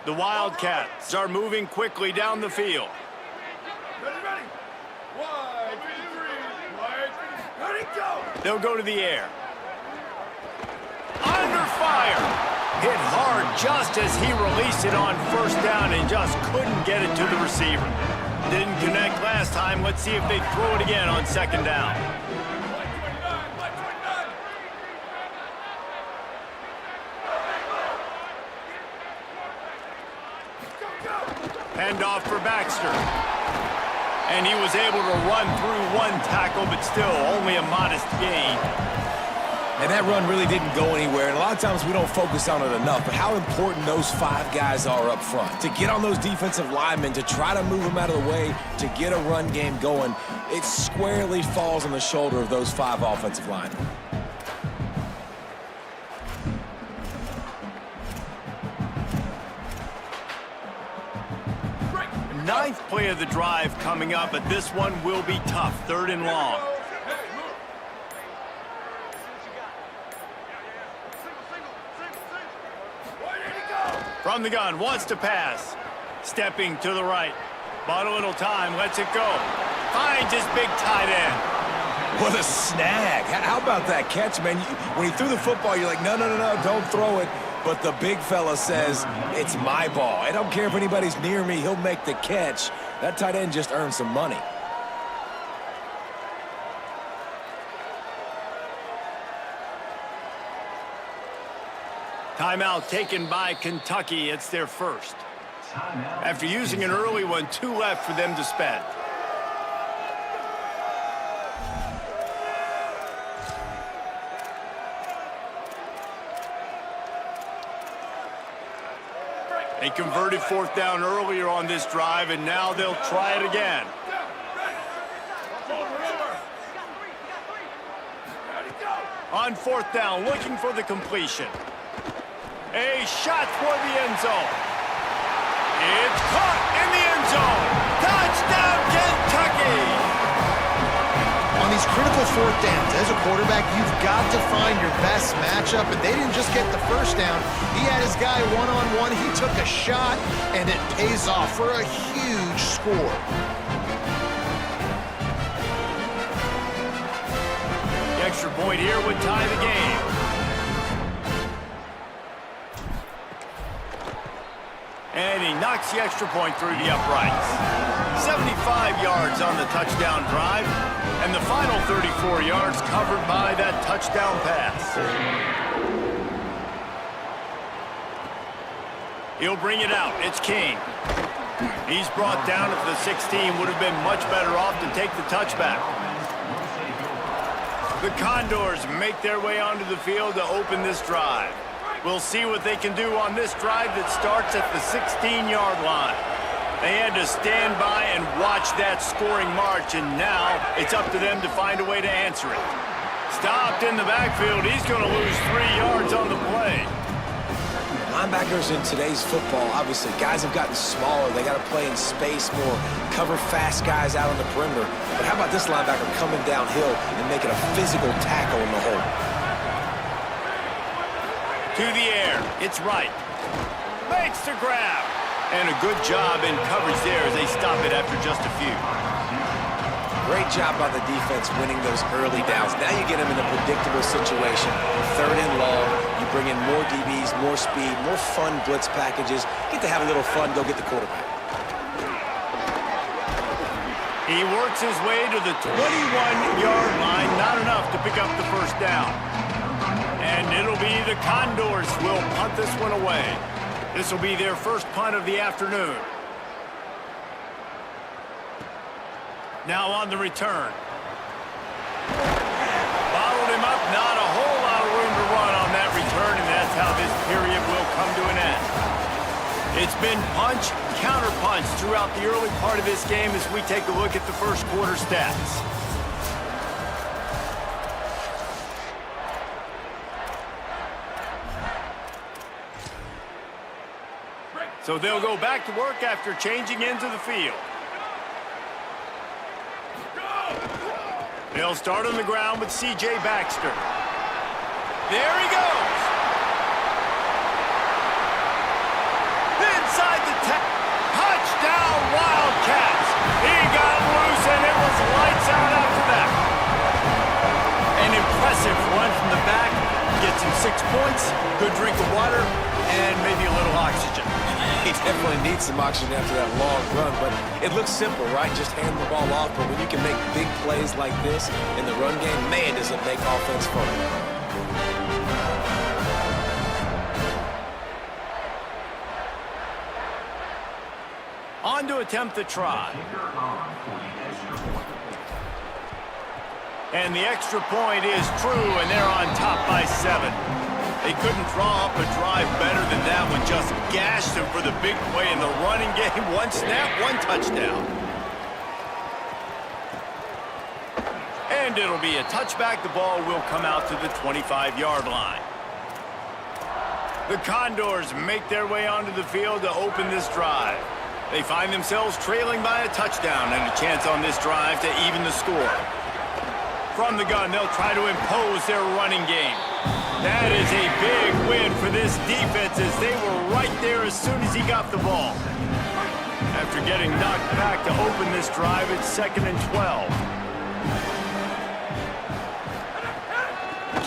The Wildcats are moving quickly down the field. Ready. 1, 2, 3. Ready, go. They'll go to the air. Under fire. Hit hard just as he released it on first down and just couldn't get it to the receiver. Didn't connect last time. Let's see if they throw it again on second down. Handoff for Baxter. And he was able to run through one tackle, but still only a modest gain. And that run really didn't go anywhere, and a lot of times we don't focus on it enough, but how important those 5 guys are up front. To get on those defensive linemen, to try to move them out of the way, to get a run game going, it squarely falls on the shoulder of those 5 offensive linemen. Ninth play of the drive coming up, but this one will be tough. 3rd and long. From the gun, wants to pass. Stepping to the right. Bought a little time, lets it go. Finds his big tight end. What a snag. How about that catch, man? When he threw the football, you're like, no, don't throw it. But the big fella says, it's my ball. I don't care if anybody's near me. He'll make the catch. That tight end just earned some money. Timeout taken by Kentucky. It's their first. After using an early one, 2 left for them to spend. They converted 4th down earlier on this drive, and now they'll try it again. On 4th down, looking for the completion. A shot for the end zone. It's caught in the end zone. Touchdown, Kentucky! On these critical 4th downs, as a quarterback, you've got to find your best matchup, and they didn't just get the first down. He had his guy one-on-one. He took a shot, and it pays off for a huge score. The extra point here would tie the game. And he knocks the extra point through the uprights. 75 yards on the touchdown drive, and the final 34 yards covered by that touchdown pass. He'll bring it out. It's King. He's brought down at the 16. Would have been much better off to take the touchback. The Condors make their way onto the field to open this drive. We'll see what they can do on this drive that starts at the 16-yard line. They had to stand by and watch that scoring march, and now it's up to them to find a way to answer it. Stopped in the backfield. He's going to lose 3 yards on the play. Linebackers in today's football, obviously, guys have gotten smaller. They got to play in space more, cover fast guys out on the perimeter. But how about this linebacker coming downhill and making a physical tackle in the hole? To the air, it's right. Makes the grab. And a good job in coverage there as they stop it after just a few. Great job by the defense winning those early downs. Now you get them in a predictable situation. 3rd and long, you bring in more DBs, more speed, more fun blitz packages. Get to have a little fun, go get the quarterback. He works his way to the 21-yard line. Not enough to pick up the first down. And it'll be the Condors will punt this one away. This will be their first punt of the afternoon. Now on the return. Followed him up, not a whole lot of room to run on that return, and that's how this period will come to an end. It's been punch, counter-punch throughout the early part of this game as we take a look at the first quarter stats. So they'll go back to work after changing into the field. They'll start on the ground with C.J. Baxter. There he goes. 6 points, good drink of water, and maybe a little oxygen. He definitely needs some oxygen after that long run, but it looks simple, right? Just hand the ball off, but when you can make big plays like this in the run game, man, does it make offense fun. On to attempt the try. And the extra point is true, and they're on top by 7. They couldn't draw up a drive better than that one. Just gashed him for the big play in the running game. 1 snap, 1 touchdown. And it'll be a touchback. The ball will come out to the 25-yard line. The Condors make their way onto the field to open this drive. They find themselves trailing by a touchdown and a chance on this drive to even the score. From the gun, they'll try to impose their running game. That is a big win for this defense as they were right there as soon as he got the ball. After getting knocked back to open this drive, it's 2nd and 12.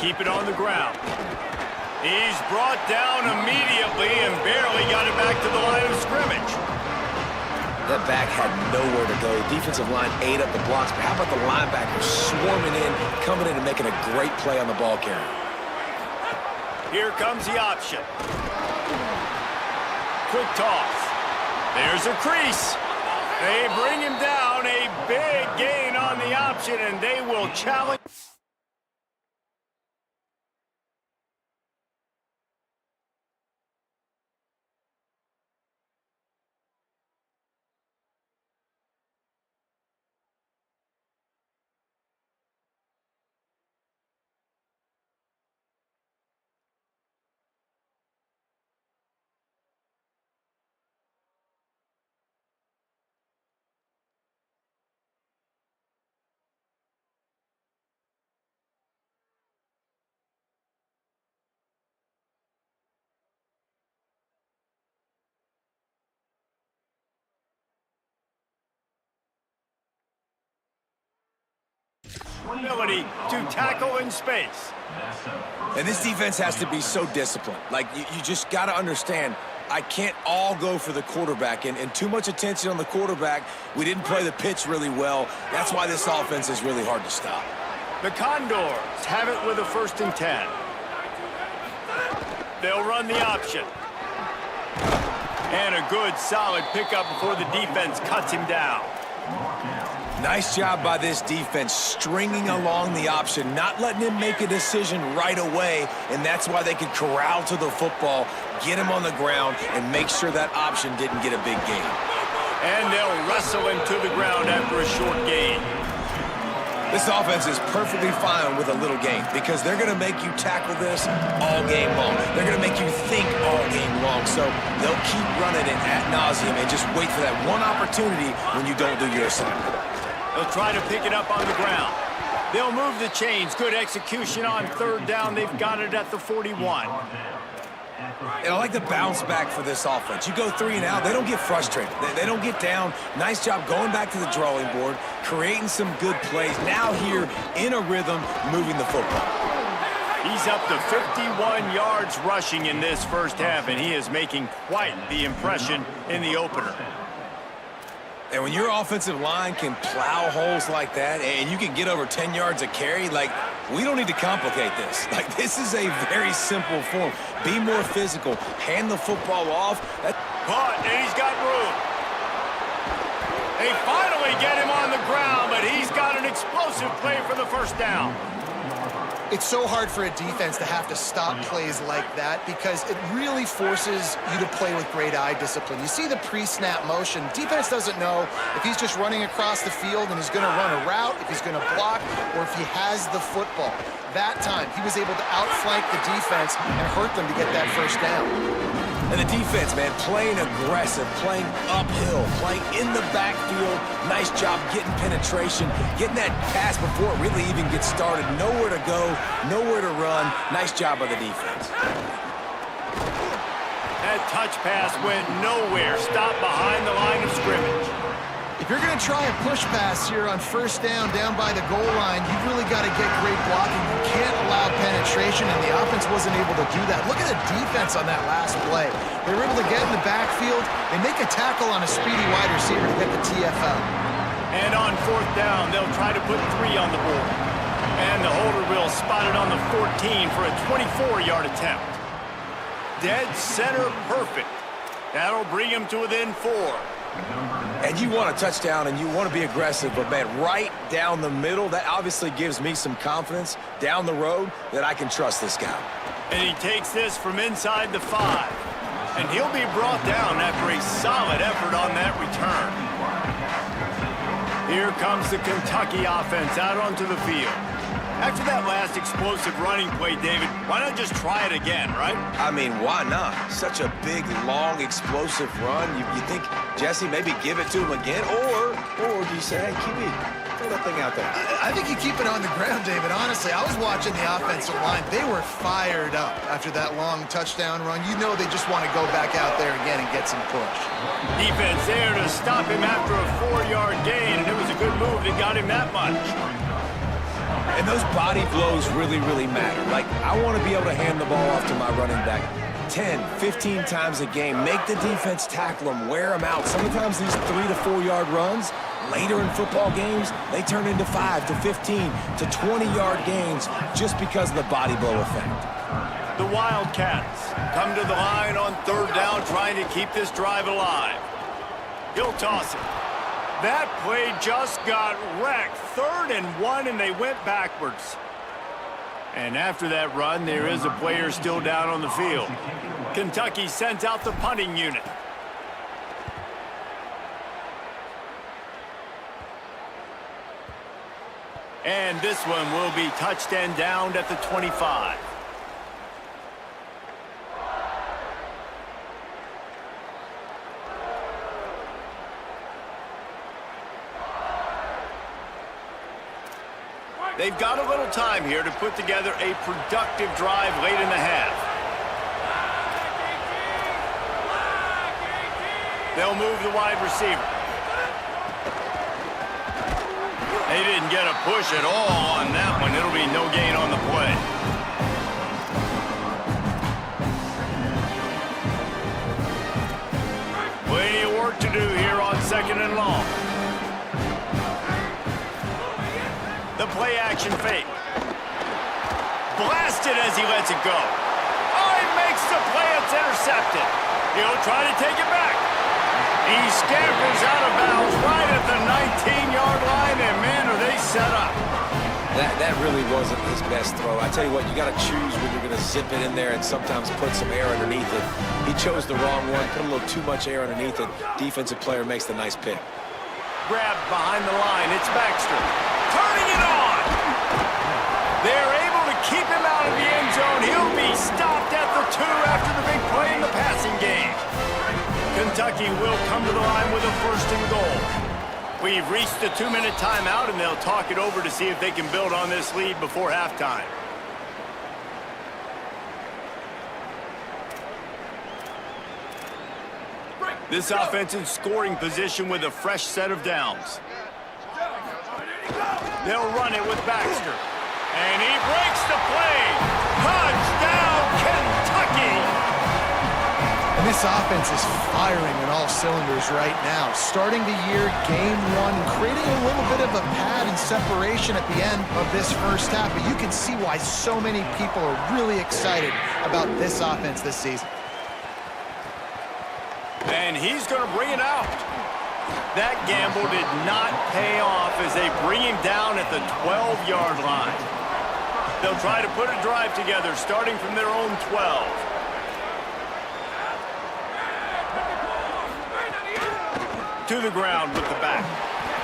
Keep it on the ground. He's brought down immediately and barely got it back to the line of scrimmage. That back had nowhere to go. Defensive line ate up the blocks, but how about the linebackers swarming in, coming in and making a great play on the ball carrier? Here comes the option. Quick toss. There's a crease. They bring him down. A big gain on the option, and they will challenge. Ability to tackle in space. And this defense has to be so disciplined. Like, you just got to understand, I can't all go for the quarterback, and too much attention on the quarterback. We didn't play the pitch really well. That's why this offense is really hard to stop. The Condors have it with a 1st and 10. They'll run the option. And a good, solid pickup before the defense cuts him down. Nice job by this defense, stringing along the option, not letting him make a decision right away, and that's why they could corral to the football, get him on the ground, and make sure that option didn't get a big gain. And they'll wrestle him to the ground after a short gain. This offense is perfectly fine with a little gain because they're going to make you tackle this all game long. They're going to make you think all game long, so they'll keep running it ad nauseum and just wait for that one opportunity when you don't do your assignment. They'll try to pick it up on the ground. They'll move the chains. Good execution on 3rd down. They've got it at the 41. And I like the bounce back for this offense. You go 3 and out, they don't get frustrated. They don't get down. Nice job going back to the drawing board, creating some good plays. Now here in a rhythm, moving the football. He's up to 51 yards rushing in this first half, and he is making quite the impression in the opener. And when your offensive line can plow holes like that and you can get over 10 yards a carry, like, we don't need to complicate this. Like, this is a very simple form. Be more physical. Hand the football off. Caught, and he's got room. They finally get him on the ground, but he's got an explosive play for the 1st down. It's so hard for a defense to have to stop plays like that because it really forces you to play with great eye discipline. You see the pre-snap motion. Defense doesn't know if he's just running across the field and he's going to run a route, if he's going to block, or if he has the football. That time, he was able to outflank the defense and hurt them to get that 1st down. And the defense, man, playing aggressive, playing uphill, playing in the backfield. Nice job getting penetration, getting that pass before it really even gets started. Nowhere to go, nowhere to run. Nice job by the defense. That touch pass went nowhere. Stopped behind the line of scrimmage. If you're going to try a push pass here on first down by the goal line, you've really got to get great blocking. You can't allow penetration, and the offense wasn't able to do that. Look at the defense on that last play. They were able to get in the backfield and make a tackle on a speedy wide receiver to get the TFL. And on fourth down, they'll try to put 3 on the board. And the holder will spot it on the 14 for a 24-yard attempt. Dead center perfect. That'll bring him to within 4. And you want a touchdown and you want to be aggressive, but man, right down the middle, that obviously gives me some confidence down the road that I can trust this guy. And he takes this from inside the 5. And he'll be brought down after a solid effort on that return. Here comes the Kentucky offense out onto the field. After that last explosive running play, David, why not just try it again, right? I mean, why not? Such a big, long, explosive run. You think, Jesse, maybe give it to him again? Or do you say, hey, QB, throw that thing out there? I think you keep it on the ground, David. Honestly, I was watching the offensive line. They were fired up after that long touchdown run. You know they just want to go back out there again and get some push. Defense there to stop him after a 4-yard gain, and it was a good move that got him that much. And those body blows really, really matter. Like, I want to be able to hand the ball off to my running back 10, 15 times a game. Make the defense tackle them, wear them out. Sometimes these 3 to 4 yard runs, later in football games, they turn into 5 to 15 to 20-yard gains just because of the body blow effect. The Wildcats come to the line on third down, trying to keep this drive alive. He'll toss it. That play just got wrecked. 3rd and 1, and they went backwards. And after that run, there is a player still down on the field. Kentucky sends out the punting unit. And this one will be touched and downed at the 25. They've got a little time here to put together a productive drive late in the half. They'll move the wide receiver. They didn't get a push at all on that one. It'll be no gain on the play. Plenty of work to do here on 2nd and long. The play-action fake. Blasted as he lets it go. Oh, he makes the play. It's intercepted. He'll try to take it back. He scampers out of bounds right at the 19-yard line, and man, are they set up. That really wasn't his best throw. I tell you what, you got to choose when you're going to zip it in there and sometimes put some air underneath it. He chose the wrong one, put a little too much air underneath it. Defensive player makes the nice pick. Grabbed behind the line. It's Baxter. Turning it on. They're able to keep him out of the end zone. He'll be stopped at the 2 after the big play in the passing game. Kentucky will come to the line with a 1st and goal. We've reached the 2-minute timeout, and they'll talk it over to see if they can build on this lead before halftime. This offense in scoring position with a fresh set of downs. They'll run it with Baxter. And he breaks the play. Touchdown, Kentucky! And this offense is firing on all cylinders right now. Starting the year, game 1, and creating a little bit of a pad and separation at the end of this first half. But you can see why so many people are really excited about this offense this season. And he's going to bring it out. That gamble did not pay off as they bring him down at the 12-yard line. They'll try to put a drive together starting from their own 12. To the ground with the back.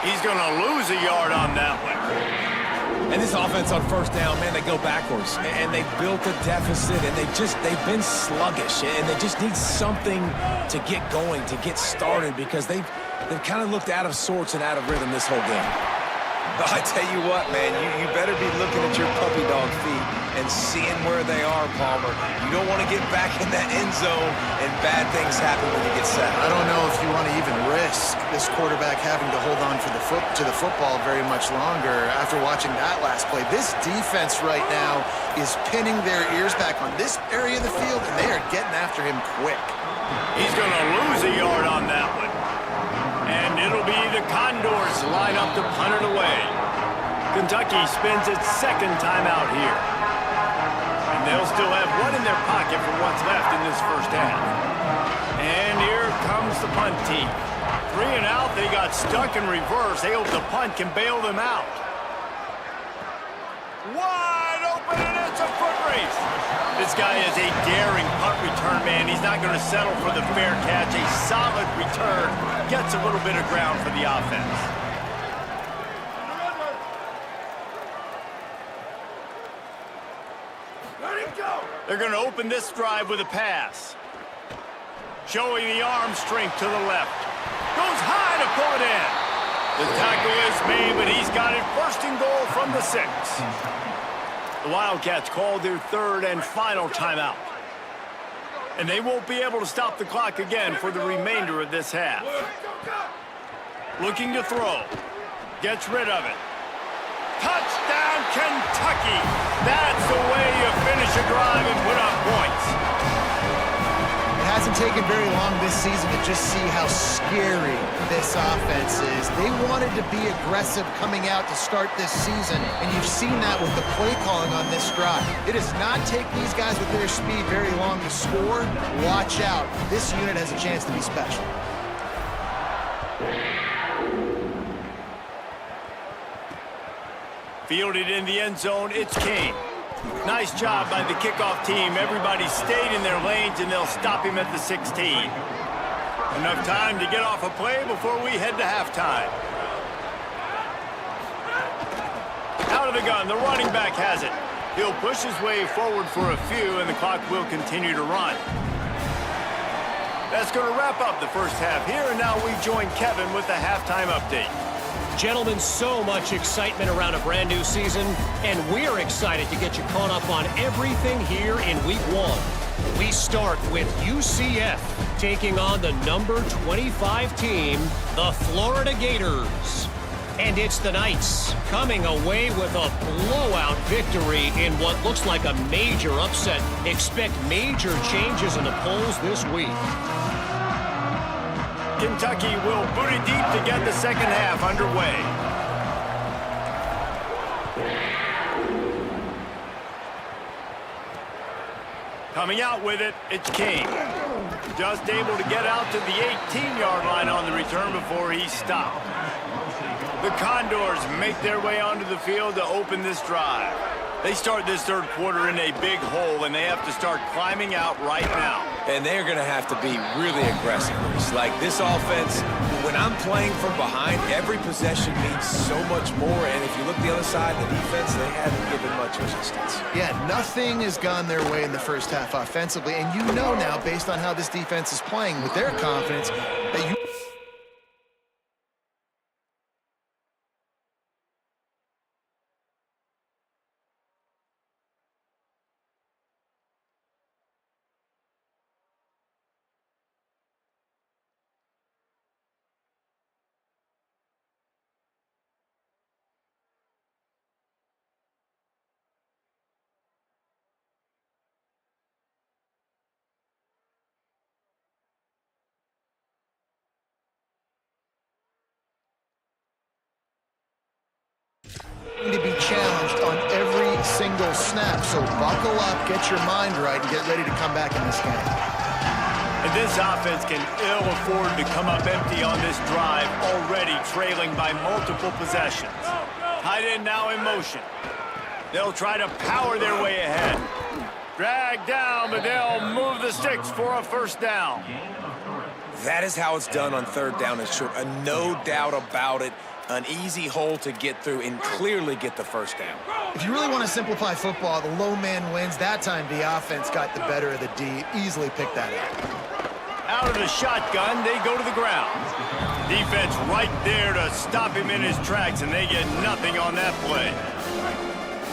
He's going to lose a yard on that one. And this offense on first down, man, they go backwards. And they built a deficit, and they've been sluggish. And they just need something to get going, to get started, because they've kind of looked out of sorts and out of rhythm this whole game. I tell you what, man, you better be looking at your puppy dog feet and seeing where they are, Palmer. You don't want to get back in that end zone and bad things happen when you get set. I don't know if you want to even risk this quarterback having to hold on to the football very much longer after watching that last play. This defense right now is pinning their ears back on this area of the field, and they are getting after him quick. He's going to lose a yard on that one. And it'll be the Condors line up to punt it away. Kentucky spends its second timeout here. And they'll still have one in their pocket for what's left in this first half. And here comes the punt team. 3 and out, they got stuck in reverse. They hope the punt can bail them out. Wide open, and it's a foot race. This guy is a daring punt return man. He's not going to settle for the fair catch. A solid return. Gets a little bit of ground for the offense. Let him go. They're going to open this drive with a pass. Showing the arm strength to the left. Goes high to pull it in. The tackle is made, but he's got it first and goal from the 6. The Wildcats called their third and final timeout. And they won't be able to stop the clock again for the remainder of this half. Looking to throw. Gets rid of it. Touchdown, Kentucky! That's the way you finish a drive and put up points. It hasn't taken very long this season to just see how scary this offense is. They wanted to be aggressive coming out to start this season, and you've seen that with the play calling on this drive. It does not take these guys with their speed very long to score. Watch out. This unit has a chance to be special. Fielded in the end zone, it's Kane. Nice job by the kickoff team. Everybody stayed in their lanes, and they'll stop him at the 16. Enough time to get off a play before we head to halftime. Out of the gun, the running back has it. He'll push his way forward for a few, and the clock will continue to run. That's going to wrap up the first half here, and now we join Kevin with the halftime update. Gentlemen, so much excitement around a brand new season, and we're excited to get you caught up on everything here in Week 1. We start with UCF taking on the number 25 team, the Florida Gators. And it's the Knights coming away with a blowout victory in what looks like a major upset. Expect major changes in the polls this week. Kentucky will boot it deep to get the second half underway. Coming out with it, it's King. Just able to get out to the 18-yard line on the return before he's stopped. The Condors make their way onto the field to open this drive. They start this third quarter in a big hole, and they have to start climbing out right now. And they're going to have to be really aggressive. It's like this offense, when I'm playing from behind, every possession means so much more. And if you look the other side, the defense, they haven't given much resistance. Yeah, nothing has gone their way in the first half offensively. And you know now, based on how this defense is playing with their confidence, that you... to be challenged on every single snap. So buckle up, get your mind right, and get ready to come back in this game. And this offense can ill afford to come up empty on this drive, already trailing by multiple possessions. Tight end now in motion. They'll try to power their way ahead. Drag down, but they'll move the sticks for a first down. That is how it's done on third down and short. No doubt about it. An easy hole to get through and clearly get the first down. If you really want to simplify football, the low man wins. That time the offense got the better of the D. Easily picked that up. Out of the shotgun, they go to the ground. Defense right there to stop him in his tracks, and they get nothing on that play.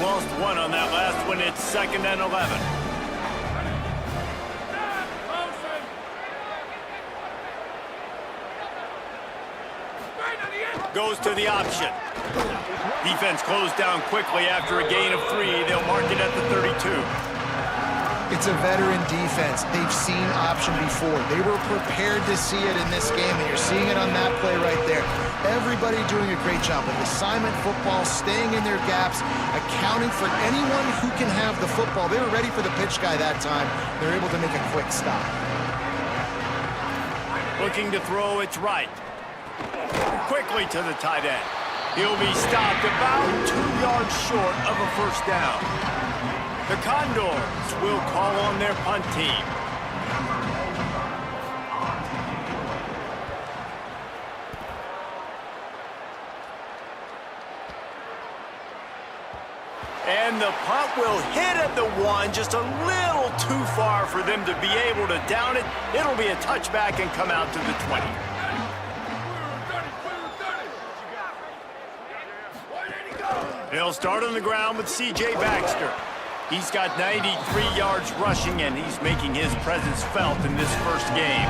Lost one on that last one. It's 2nd and 11. Goes to the option. Defense closed down quickly after a gain of 3. They'll mark it at the 32. It's a veteran defense. They've seen option before. They were prepared to see it in this game, and you're seeing it on that play right there. Everybody doing a great job of assignment football, staying in their gaps, accounting for anyone who can have the football. They were ready for the pitch guy that time. They're able to make a quick stop. Looking to throw, it's right. Quickly to the tight end. He'll be stopped about 2 yards short of a first down. The Condors will call on their punt team. And the punt will hit at the 1, just a little too far for them to be able to down it. It'll be a touchback and come out to the 20. He'll start on the ground with C.J. Baxter. He's got 93 yards rushing, and he's making his presence felt in this first game.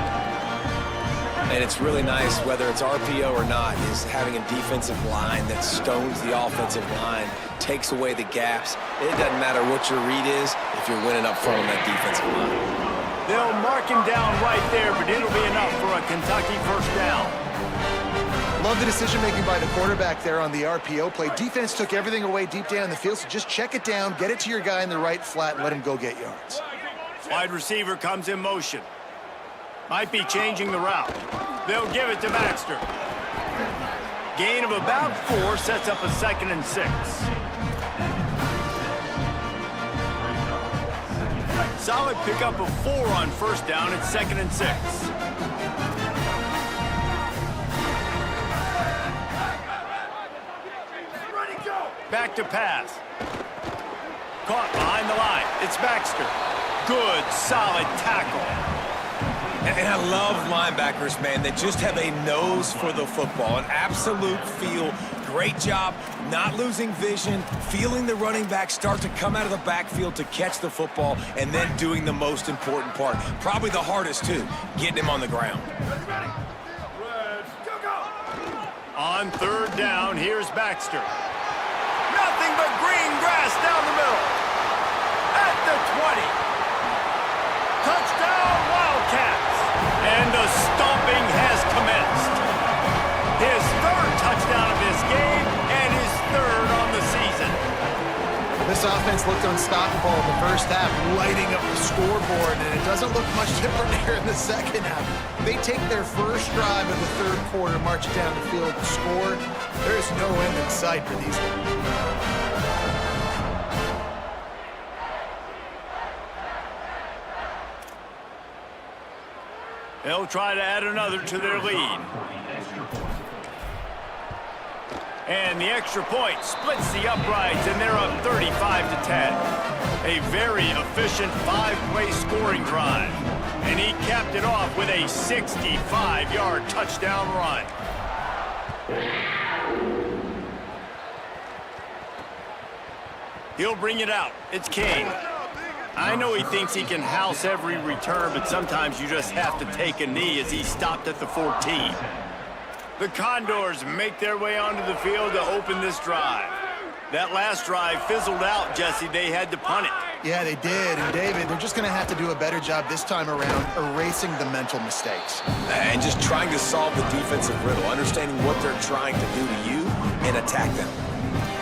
And it's really nice, whether it's RPO or not, is having a defensive line that stones the offensive line, takes away the gaps. It doesn't matter what your read is if you're winning up front on that defensive line. They'll mark him down right there, but it'll be enough for a Kentucky first down. Love the decision-making by the quarterback there on the RPO play. Defense took everything away deep down the field, so just check it down, get it to your guy in the right flat, and let him go get yards. Wide receiver comes in motion. Might be changing the route. They'll give it to Baxter. Gain of about 4 sets up a 2nd and 6. Solid pickup of 4 on first down. It's 2nd and 6. Back to pass. Caught behind the line. It's Baxter. Good, solid tackle. And I love linebackers, man, that just have a nose for the football, an absolute feel. Great job not losing vision, feeling the running back start to come out of the backfield to catch the football, and then doing the most important part. Probably the hardest, too, getting him on the ground. On third down, here's Baxter. Nothing but green grass down the middle. At the 20. Touchdown, Wildcats. And the stomping has commenced. His 3rd touchdown of this game and his 3rd on the season. This offense looked unstoppable in the first half, lighting up the scoreboard, and it doesn't look much different here in the second half. They take their first drive in the 3rd quarter, march it down the field, score. There is no end in sight for these guys. They'll try to add another to their lead. And the extra point splits the uprights, and they're up 35-10. A very efficient 5-play scoring drive. And he capped it off with a 65-yard touchdown run. He'll bring it out. It's King. I know he thinks he can house every return, but sometimes you just have to take a knee as he stopped at the 14. The Condors make their way onto the field to open this drive. That last drive fizzled out, Jesse. They had to punt it. Yeah, they did. And, David, they're just going to have to do a better job this time around erasing the mental mistakes. And just trying to solve the defensive riddle, understanding what they're trying to do to you and attack them.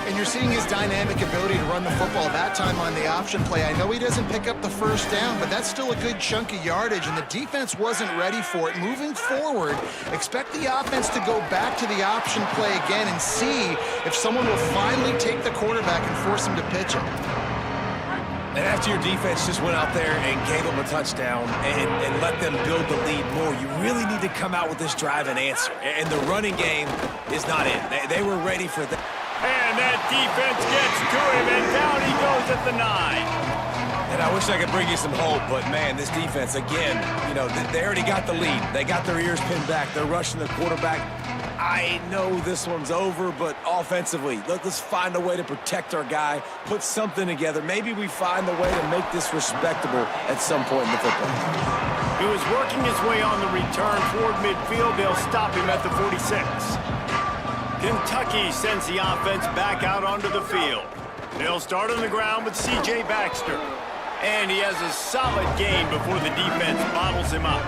And you're seeing his dynamic ability to run the football that time on the option play. I know he doesn't pick up the first down, but that's still a good chunk of yardage, and the defense wasn't ready for it. Moving forward, expect the offense to go back to the option play again and see if someone will finally take the quarterback and force him to pitch him. And after your defense just went out there and gave them a touchdown and let them build the lead more, you really need to come out with this drive and answer. And the running game is not in. They were ready for that. And that defense gets to him, and down he goes at the 9. And Man, I wish I could bring you some hope, but man, this defense, again, you know, they already got the lead. They got their ears pinned back. They're rushing the quarterback. I know this one's over, but offensively, let's find a way to protect our guy, put something together. Maybe we find a way to make this respectable at some point in the football game. He was working his way on the return toward midfield. They'll stop him at the 46. Kentucky sends the offense back out onto the field. They'll start on the ground with C.J. Baxter. And he has a solid gain before the defense bottles him up.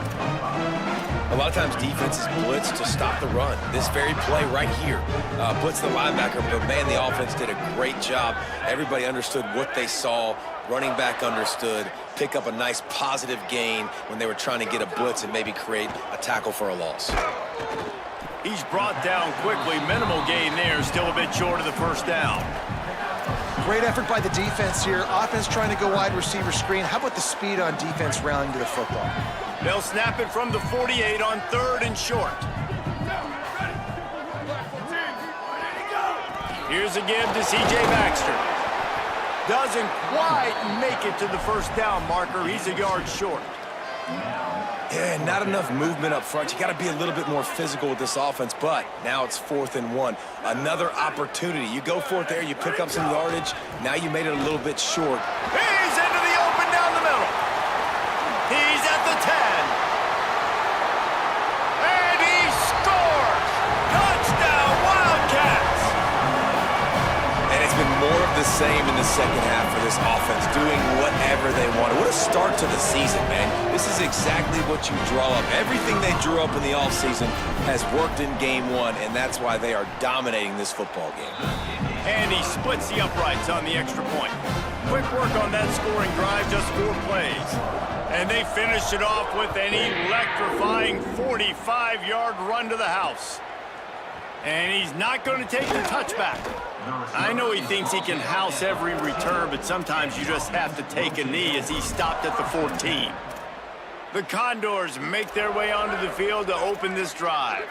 A lot of times defenses blitz to stop the run. This very play right here blitz the linebacker, but man, the offense did a great job. Everybody understood what they saw. Running back understood. Pick up a nice positive gain when they were trying to get a blitz and maybe create a tackle for a loss. He's brought down quickly. Minimal gain there. Still a bit short of the first down. Great effort by the defense here. Offense trying to go wide receiver screen. How about the speed on defense rallying to the football? They'll snap it from the 48 on 3rd and short. Here's a give to C.J. Baxter. Doesn't quite make it to the first down marker. He's a yard short. Yeah, not enough movement up front. You got to be a little bit more physical with this offense, but now it's 4th and 1. Another opportunity. You go for it there, you pick up some yardage. Now you made it a little bit short. He's into the open down the middle. He's at the 10. And he scores! Touchdown, Wildcats! And it's been more of the same in the second half for this offense, doing whatever they want. What a start to the season, man. This is exactly what you draw up. Everything they drew up in the offseason has worked in game 1, and that's why they are dominating this football game. And he splits the uprights on the extra point. Quick work on that scoring drive, just 4 plays. And they finish it off with an electrifying 45-yard run to the house. And he's not going to take the touchback. I know he thinks he can house every return, but sometimes you just have to take a knee as he stopped at the 14. The Condors make their way onto the field to open this drive.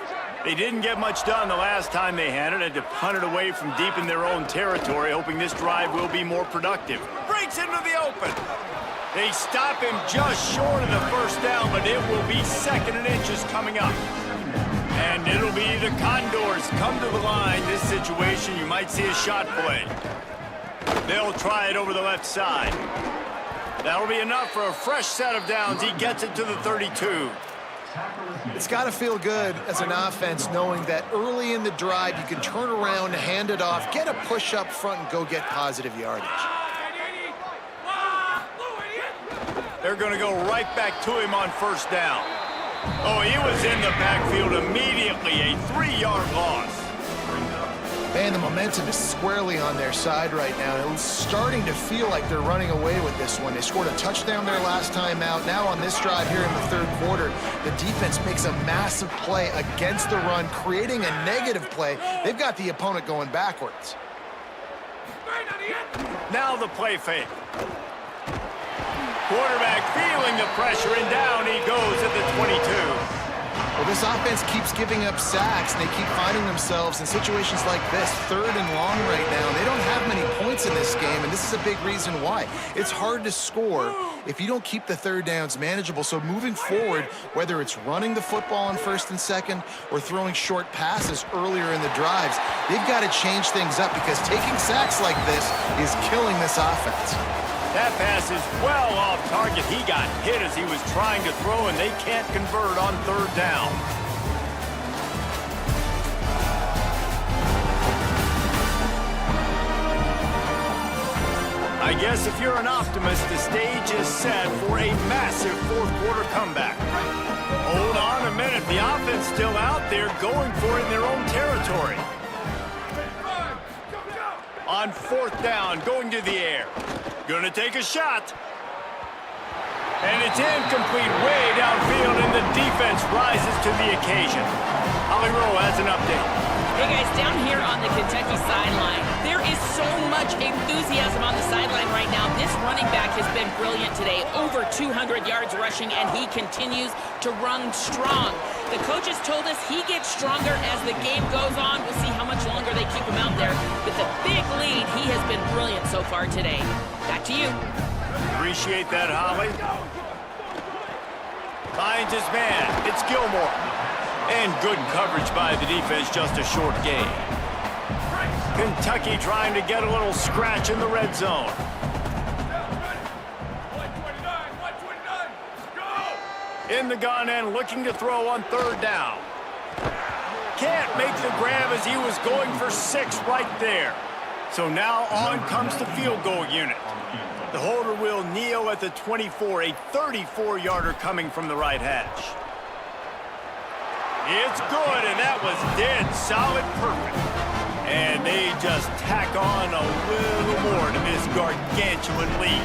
They didn't get much done the last time they had it, and to punt it away from deep in their own territory, hoping this drive will be more productive. Breaks into the open. They stop him just short of the first down, but it will be 2nd and inches coming up. And it'll be the Condors come to the line. This situation, you might see a shot play. They'll try it over the left side. That'll be enough for a fresh set of downs. He gets it to the 32. It's got to feel good as an offense knowing that early in the drive you can turn around, hand it off, get a push up front, and go get positive yardage. They're going to go right back to him on first down. Oh, he was in the backfield immediately. A 3-yard loss. Man, the momentum is squarely on their side right now. It's starting to feel like they're running away with this one. They scored a touchdown their last time out. Now on this drive here in the 3rd quarter, the defense makes a massive play against the run, creating a negative play. They've got the opponent going backwards. Now the play fake. Quarterback feeling the pressure, and down he goes at the 22. Well, this offense keeps giving up sacks, and they keep finding themselves in situations like this, 3rd and long right now. They don't have many points in this game, and this is a big reason why. It's hard to score if you don't keep the 3rd downs manageable. So moving forward, whether it's running the football on 1st and 2nd or throwing short passes earlier in the drives, they've got to change things up because taking sacks like this is killing this offense. That pass is well off target. He got hit as he was trying to throw, and they can't convert on 3rd down. I guess if you're an optimist, the stage is set for a massive 4th quarter comeback. Hold on a minute. The offense still out there going for it in their own territory. On 4th down, going to the air. Gonna take a shot. And it's incomplete way downfield, and the defense rises to the occasion. Holly Rowe has an update. Hey guys, down here on the Kentucky sideline, there is so much enthusiasm on the sideline right now. This running back has been brilliant today. Over 200 yards rushing, and he continues to run strong. The coaches told us he gets stronger as the game goes on. We'll see how much longer they keep him out there. With the big lead, he has been brilliant so far today. Back to you. Appreciate that, Holly. Finds his man. It's Gilmore. And good coverage by the defense, just a short gain. Kentucky trying to get a little scratch in the red zone. 129, go! In the gun and looking to throw on third down. Can't make the grab as he was going for 6 right there. So now on comes the field goal unit. The holder will kneel at the 24, a 34-yarder coming from the right hash. It's good, and that was dead solid perfect. And they just tack on a little more to this gargantuan lead.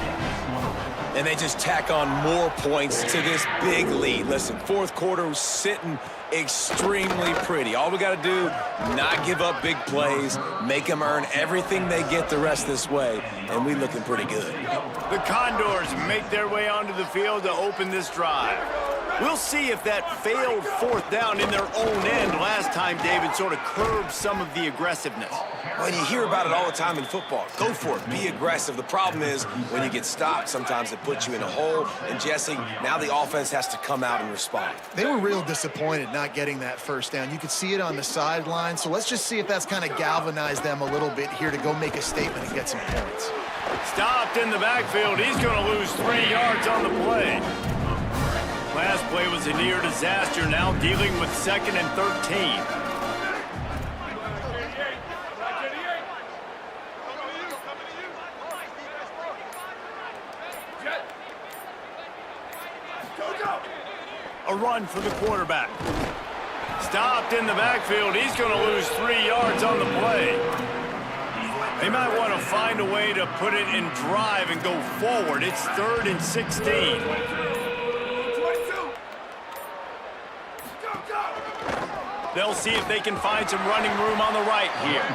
And they just tack on more points to this big lead. Listen, fourth quarter was sitting extremely pretty. All we got to do, not give up big plays, make them earn everything they get the rest of this way, and we looking pretty good. The Condors make their way onto the field to open this drive. We'll see if that failed fourth down in their own end last time, David, sort of curbed some of the aggressiveness. Well, you hear about it all the time in football. Go for it. Be aggressive. The problem is when you get stopped, sometimes it puts you in a hole. And, Jesse, now the offense has to come out and respond. They were real disappointed not getting that first down. You could see it on the sideline. So let's just see if that's kind of galvanized them a little bit here to go make a statement and get some points. Stopped in the backfield. He's going to lose 3 yards on the play. Last play was a near disaster, now dealing with 2nd and 13. A run for the quarterback. Stopped in the backfield. He's going to lose 3 yards on the play. They might want to find a way to put it in drive and go forward. It's 3rd and 16. They'll see if they can find some running room on the right here.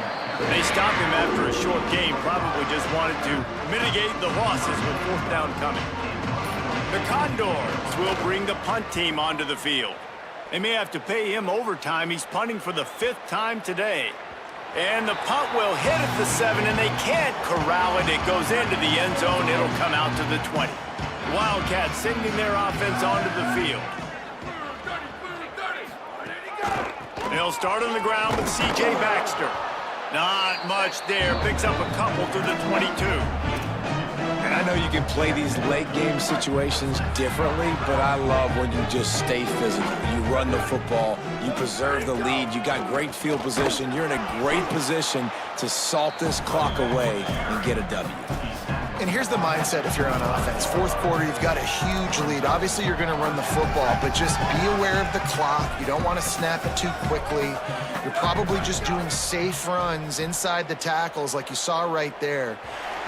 They stopped him after a short game, probably just wanted to mitigate the losses with 4th down coming. The Condors will bring the punt team onto the field. They may have to pay him overtime. He's punting for the 5th time today. And the punt will hit at the 7, and they can't corral it. It goes into the end zone. It'll come out to the 20. Wildcats sending their offense onto the field. They'll start on the ground with C.J. Baxter. Not much there. Picks up a couple to the 22. And I know you can play these late game situations differently, but I love when you just stay physical. You run the football, you preserve the lead, you got great field position, you're in a great position to salt this clock away and get a W. And here's the mindset if you're on offense. Fourth quarter, you've got a huge lead. Obviously, you're going to run the football, but just be aware of the clock. You don't want to snap it too quickly. You're probably just doing safe runs inside the tackles like you saw right there.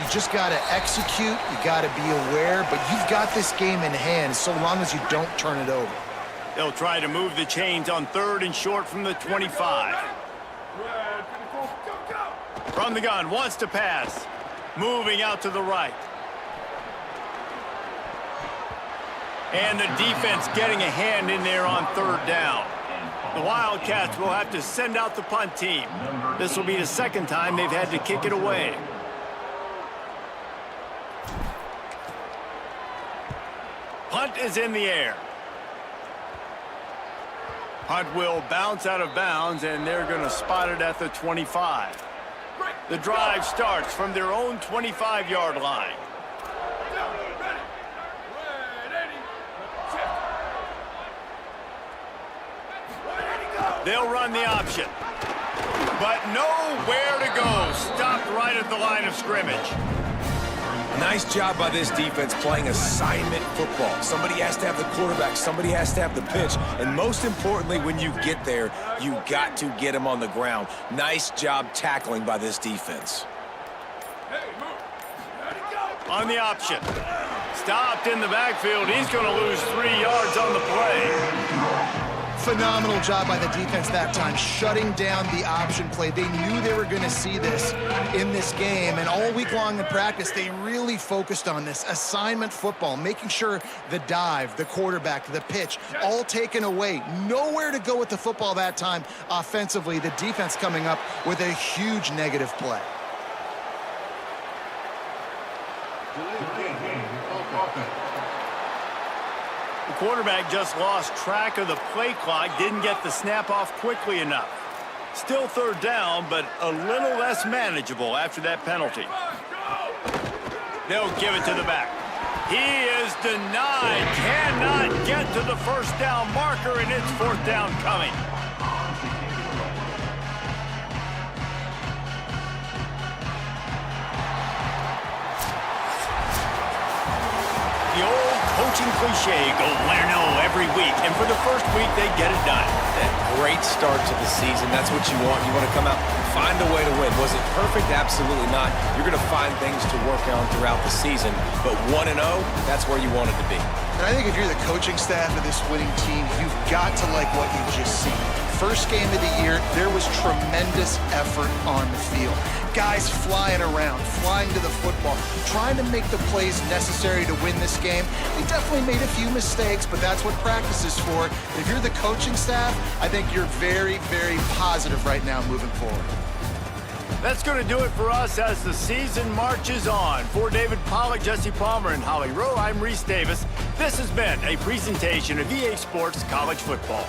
You just got to execute. You got to be aware, but you've got this game in hand so long as you don't turn it over. They'll try to move the chains on 3rd and short from the 25. From the gun, wants to pass. Moving out to the right. And the defense getting a hand in there on 3rd down. The Wildcats will have to send out the punt team. This will be the 2nd time they've had to kick it away. Punt is in the air. Punt will bounce out of bounds, and they're going to spot it at the 25. The drive starts from their own 25-yard line. They'll run the option. But nowhere to go. Stopped right at the line of scrimmage. Nice job by this defense playing assignment football. Somebody has to have the quarterback. Somebody has to have the pitch. And most importantly, when you get there, you got to get him on the ground. Nice job tackling by this defense. On the option. Stopped in the backfield. He's going to lose 3 yards on the play. Phenomenal job by the defense that time, shutting down the option play. They knew they were going to see this in this game, and all week long in practice, they really focused on this assignment football, making sure the dive, the quarterback, the pitch, all taken away. Nowhere to go with the football that time offensively. The defense coming up with a huge negative play. The quarterback just lost track of the play clock, didn't get the snap off quickly enough. Still third down, but a little less manageable after that penalty. They'll give it to the back. He is denied, cannot get to the first down marker, and it's fourth down coming. The old coaching cliche, go win or no every week, and for the first week, they get it done. That great start to the season, that's what you want. You want to come out and find a way to win. Was it perfect? Absolutely not. You're going to find things to work on throughout the season, but 1-0, that's where you want it to be. And I think if you're the coaching staff of this winning team, you've got to like what you've just seen. First game of the year, there was tremendous effort on the field. Guys flying around, flying to the football, trying to make the plays necessary to win this game. They definitely made a few mistakes, but that's what practice is for. If you're the coaching staff, I think you're very, very positive right now moving forward. That's going to do it for us as the season marches on. For David Pollack, Jesse Palmer, and Holly Rowe, I'm Reese Davis. This has been a presentation of EA Sports College Football.